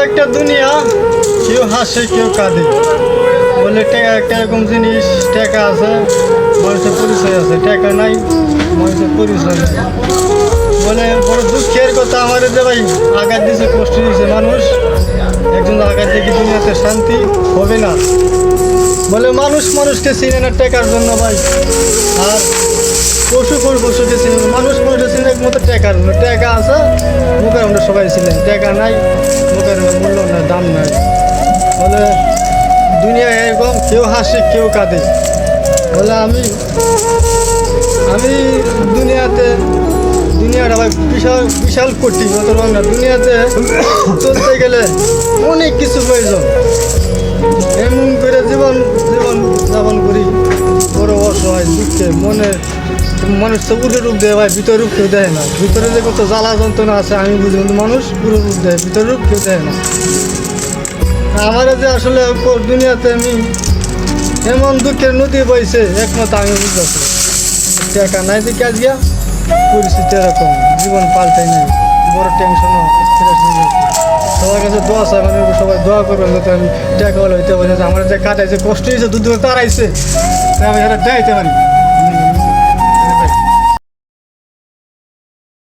একটা দুনিয়া, কেউ হাসে কেউ কাঁদে। বলে টাকা একটা এরকম জিনিস, টাকা আছে মানুষের পরিচয় আছে, টাকা নাই মানুষের পরিচয় নেই। বলে বড় দুঃখের কথা আমার যে ভাই, আঘাত দিছে, কষ্ট দিয়েছে মানুষ, একজন আঘাত দেখি দুনিয়াতে শান্তি হবে না। বলে মানুষ মানুষকে চিনে না টাকার জন্য ভাই, আর পশুকে চিনে না। মানুষ মানুষকে চিনে একমাত্র টাকার জন্য। টাকা আছে মুখের আমরা সবাই চিনেন, টাকা নাই মুখের মূল্য নাই, দাম নাই। বলে দুনিয়া এরকম, কেউ হাসে কেউ কাঁদে। বলে আমি দুনিয়াটা ভাই বিশাল বিশাল কঠিন, অত রঙ না। দুনিয়াতে চলতে গেলে অনেক কিছু প্রয়োজন। এমন করে জীবন যাপন করি, বড় অসহায় দুঃখে মনে। মানুষ তো পুরো রূপ দেয় ভাই, ভিতরে রূপ কেউ দেয় না। ভিতরে যে কত জ্বালা যন্ত্রণা আছে আমি বুঝি, কিন্তু মানুষ পুরো রূপ দেয়, ভিতরে রূপ কেউ দেয় না। আমার যে আসলে দুনিয়াতে আমি এমন দুঃখের নদী বইছে, একমত আমি বুঝতেছি। টাকা নাই দেখে আজকে পরিস্থিতি এরকম, জীবন পাল্টাই নেই, বড় টেনশনও সবার কাছে দোয়া চাই, মানে সবাই দোয়া করবেন যাতে আমি টাকা হইতে পারি। আমার যে কাটাইছে কষ্ট হয়েছে, দুধ তারাইছে, আমি এটা দেখাইতে পারি।